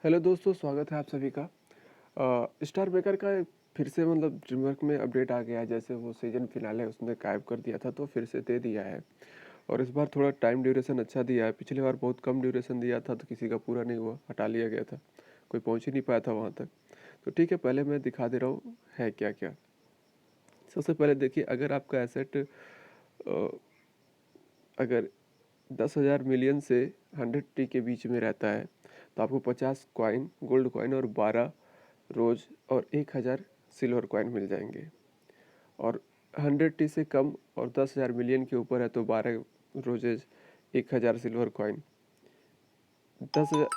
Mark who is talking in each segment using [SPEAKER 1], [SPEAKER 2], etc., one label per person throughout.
[SPEAKER 1] Hello दोस्तों, स्वागत है आप सभी का। स्टार मेकर का फिर से मतलब ड्रीमवर्क में अपडेट आ गया है। जैसे वो सीजन फिनाले उसने गायब कर दिया था तो फिर से दे दिया है। और इस बार थोड़ा टाइम ड्यूरेशन अच्छा दिया है। पिछली बार बहुत कम ड्यूरेशन दिया था तो किसी का पूरा नहीं हुआ, हटा लिया गया था, कोई पहुंच ही नहीं पाया था वहां तक। तो ठीक है, पहले मैं दिखा दे रहा हूँ है क्या क्या। सबसे पहले देखिए, अगर आपका एसेट अगर 10,000 मिलियन से 100T के बीच में रहता है तो आपको 50 कॉइन गोल्ड कॉइन और 12 रोज और 1,000 सिल्वर कॉइन मिल जाएंगे। और 100T से कम और 10,000 मिलियन के ऊपर है तो 12 रोजेज, 1,000 सिल्वर कॉइन। 10,000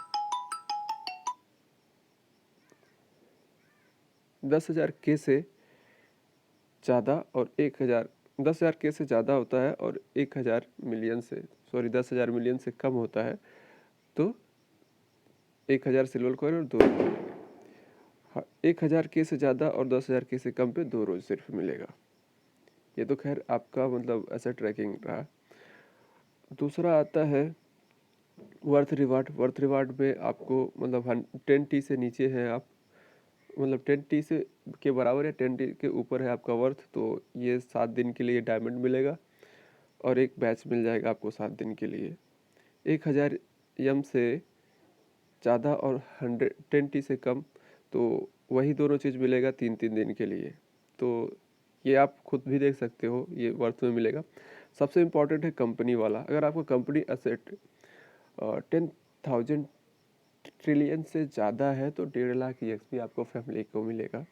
[SPEAKER 1] 10,000 के से ज़्यादा और 1,000, 10,000 के से ज़्यादा होता है और 1,000 मिलियन से, सॉरी 10,000 मिलियन से कम होता है तो 1,000 सिल्वर कॉइन और 2 रोज। हाँ, 1,000 के से ज़्यादा और 10,000 के से कम पे 2 रोज सिर्फ मिलेगा। ये तो खैर आपका मतलब ऐसा ट्रैकिंग रहा। दूसरा आता है वर्थ रिवार्ड। वर्थ रिवार्ड में आपको मतलब 10T से नीचे है आप, मतलब 10T से के बराबर या 10T के ऊपर है आपका वर्थ, तो ये 7 दिन के लिए डायमंड मिलेगा और एक बैच मिल जाएगा आपको 7 दिन के लिए। 1,000 से ज़्यादा और 10T से कम तो वही दोनों चीज़ मिलेगा 3-3 दिन के लिए। तो ये आप खुद भी देख सकते हो, ये वर्थ में मिलेगा। सबसे इम्पोर्टेंट है कंपनी वाला। अगर आपको कंपनी असेट 10,000 ट्रिलियन से ज़्यादा है तो 1.5 लाख EXP आपको फैमिली को मिलेगा।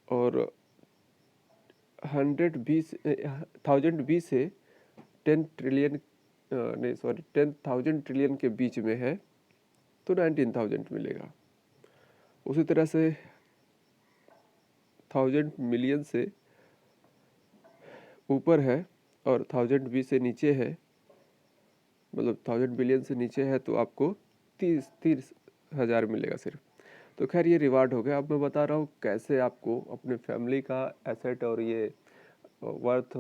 [SPEAKER 1] और 1000 B से 10 ट्रिलियन, नहीं सॉरी 10,000 ट्रिलियन के बीच में है तो 19,000 मिलेगा। उसी तरह से 1,000 मिलियन से ऊपर है और 1000 B से नीचे है, मतलब 1000 बिलियन से नीचे है तो आपको 30,000 मिलेगा सिर्फ। तो खैर ये रिवार्ड हो गया। अब मैं बता रहा हूँ कैसे आपको अपने फैमिली का एसेट और ये वर्थ,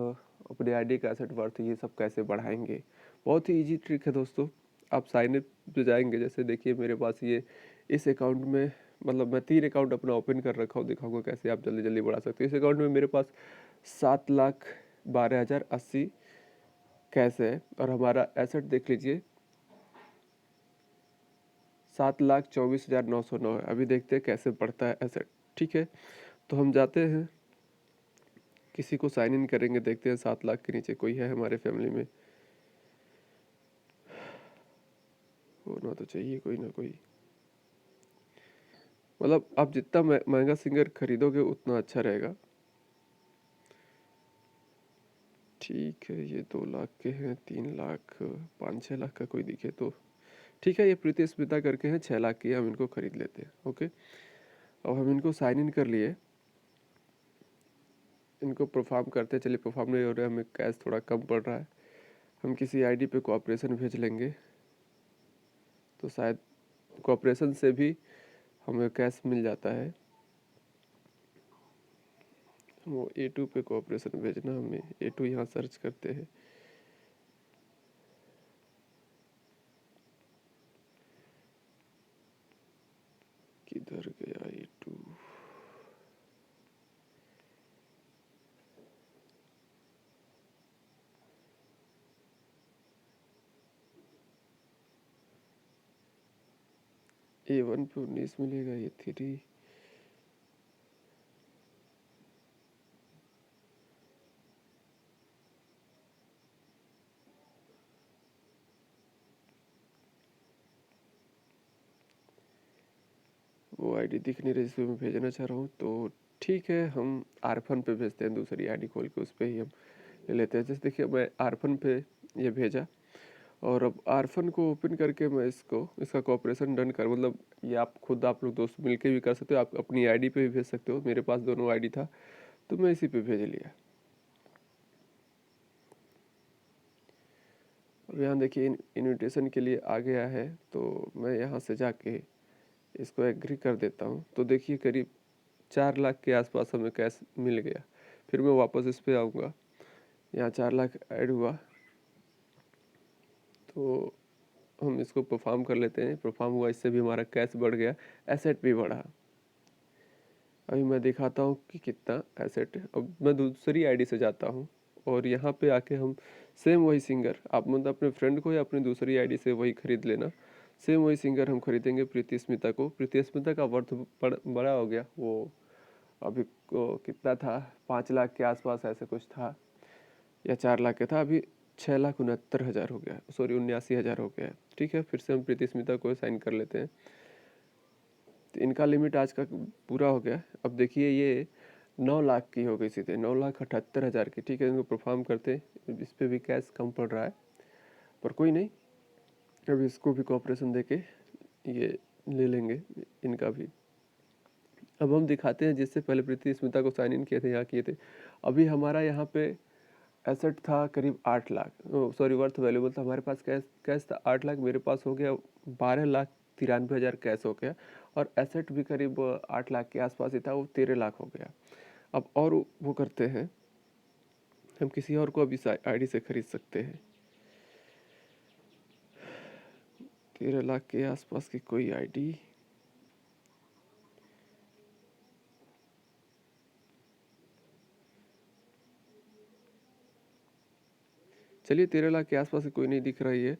[SPEAKER 1] अपने आईडी का एसेट वर्थ, ये सब कैसे बढ़ाएंगे। बहुत ही इजी ट्रिक है दोस्तों। आप साइन अप पे जाएंगे, जैसे देखिए मेरे पास ये इस अकाउंट में, मतलब मैं 3 अकाउंट अपना ओपन कर रखा हूँ, दिखाऊंगा कैसे आप जल्दी जल्दी बढ़ा सकते हो। इस अकाउंट में मेरे पास 7,12,080 कैश है और हमारा एसेट देख लीजिए 7,24,909 है। अभी देखते हैं कैसे बढ़ता है एसेट। ठीक है, तो हम जाते हैं, किसी को साइन इन करेंगे, देखते हैं 7 लाख के नीचे कोई है हमारे फैमिली में। होना तो चाहिए कोई ना कोई। मतलब आप जितना महंगा सिंगर खरीदोगे उतना अच्छा रहेगा। ठीक है, ये 2 लाख के हैं, 3 लाख, 5-6 लाख का कोई दिखे तो ठीक है। ये प्रीति स्मिता करके हैं, 6 लाख की, हम इनको खरीद लेते हैं। ओके, अब हम इनको साइन इन कर लिए, इनको परफॉर्म करते चलिए। परफॉर्म नहीं हो रहा है, हमें कैश थोड़ा कम पड़ रहा है, हम किसी आईडी पे कोऑपरेशन भेज लेंगे तो शायद कोऑपरेशन से भी हमें कैश मिल जाता है। वो A2 पे कोऑपरेशन भेजना, हमें A2 यहाँ सर्च करते हैं। किधर गया A2? A1 पे 19 मिलेगा, A3 वो आईडी दिख नहीं रही जिसपे मैं भेजना चाह रहा हूँ। तो ठीक है, हम आरफन पे भेजते हैं, दूसरी आईडी खोल के उस पर ही हम ले लेते हैं। जैसे देखिए मैं आरफन पे ये भेजा और अब आरफन को ओपन करके मैं इसका कॉपरेशन डन कर, मतलब ये आप खुद, आप लोग दोस्त मिलके भी कर सकते हो, आप अपनी आईडी पे भी भेज सकते हो। मेरे पास दोनों आईडी था तो मैं इसी पे भेज लिया। अब यहाँ देखिए इनविटेशन के लिए आ गया है तो मैं यहाँ से जाके इसको एग्री कर देता हूँ। तो देखिए करीब 4 लाख के आसपास हमें कैश मिल गया। फिर मैं वापस इस पे आऊँगा, यहाँ 4 लाख ऐड हुआ तो हम इसको परफॉर्म कर लेते हैं। परफॉर्म हुआ, इससे भी हमारा कैश बढ़ गया, एसेट भी बढ़ा। अभी मैं दिखाता हूँ कि कितना एसेट है। अब मैं दूसरी आईडी से जाता हूँ और यहाँ पे आके हम सेम वही सिंगर, आप मतलब अपने फ्रेंड को या अपनी दूसरी आईडी से वही खरीद लेना। सेम वही सिंगर हम खरीदेंगे, प्रीति स्मिता को। प्रीति स्मिता का वर्थ बड़ा हो गया। वो अभी को कितना था, 5 लाख के आसपास ऐसे कुछ था, या 4 लाख का था। अभी 6,69,000 हो गया, सॉरी 79,000 हो गया है। ठीक है, फिर से हम प्रीति स्मिता को साइन कर लेते हैं। तो इनका लिमिट आज का पूरा हो गया। अब देखिए ये 9 लाख की हो गई सीधे, 9,78,000 की। ठीक है, इनको परफॉर्म करते, इस पर भी कैश कम पड़ रहा है, पर कोई नहीं, अभी इसको भी कोऑपरेशन देके ये ले लेंगे इनका भी। अब हम दिखाते हैं, जिससे पहले प्रीति स्मिता को साइन इन किए थे, यहाँ किए थे। अभी हमारा यहाँ पे एसेट था करीब 8 लाख, सॉरी वर्थ वैल्यूबल था हमारे पास। कैश था 8 लाख, मेरे पास हो गया 12,93,000 कैश हो गया। और एसेट भी करीब 8 लाख के आसपास ही था, वो 13 लाख हो गया। अब और वो करते हैं, हम किसी और को अभी आईडी से खरीद सकते हैं। 13 लाख के आसपास की कोई आईडी, चलिए 13 लाख के आसपास की कोई नहीं दिख रही है,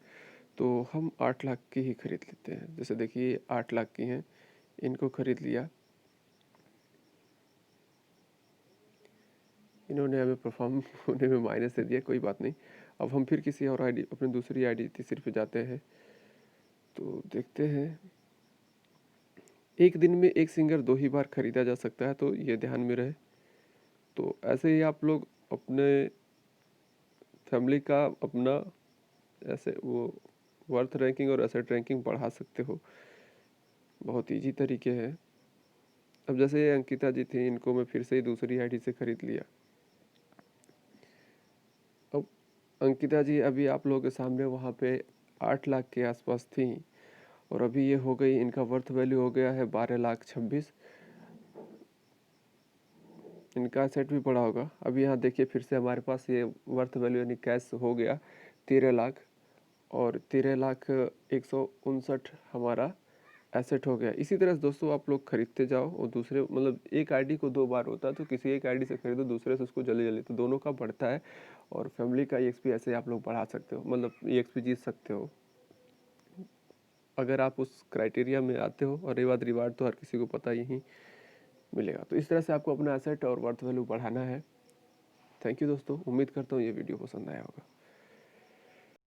[SPEAKER 1] तो हम 8 लाख की ही खरीद लेते हैं। जैसे देखिए 8 लाख की हैं, इनको खरीद लिया। इन्होंने हमें परफॉर्म होने में माइनस दे दिया, कोई बात नहीं। अब हम फिर किसी और आईडी, अपनी दूसरी आईडी तीसरी पे जाते हैं, तो देखते हैं। एक दिन में एक सिंगर 2 ही बार खरीदा जा सकता है, तो ये ध्यान में रहे। तो ऐसे ही आप लोग अपने फैमिली का अपना ऐसे वो वर्थ रैंकिंग और एसेट रैंकिंग बढ़ा सकते हो, बहुत ईजी तरीके हैं। अब जैसे ये अंकिता जी थी, इनको मैं फिर से ही दूसरी आईडी से खरीद लिया। अब अंकिता जी अभी आप लोगों के सामने वहाँ पे 8 लाख के आसपास थी, और अभी ये हो गई, इनका वर्थ वैल्यू हो गया है 12,26,000। इनका सेट भी पड़ा होगा। अभी यहाँ देखिए फिर से हमारे पास ये वर्थ वैल्यू यानी कैश हो गया 13 लाख, और 13,01,59 हमारा एसेट हो गया। इसी तरह से दोस्तों आप लोग खरीदते जाओ, और दूसरे मतलब एक आईडी को 2 बार होता है, तो किसी एक आईडी से खरीदो, दूसरे से उसको जल्दी जल्दी, तो दोनों का बढ़ता है। और फैमिली का EXP ऐसे आप लोग बढ़ा सकते हो, मतलब EXP जीत सकते हो, अगर आप उस क्राइटेरिया में आते हो। और ये बात रिवार्ड तो हर किसी को पता ही मिलेगा। तो इस तरह से आपको अपना एसेट और वर्थ वैल्यू बढ़ाना है। थैंक यू दोस्तों, उम्मीद करता हूँ ये वीडियो पसंद आया होगा।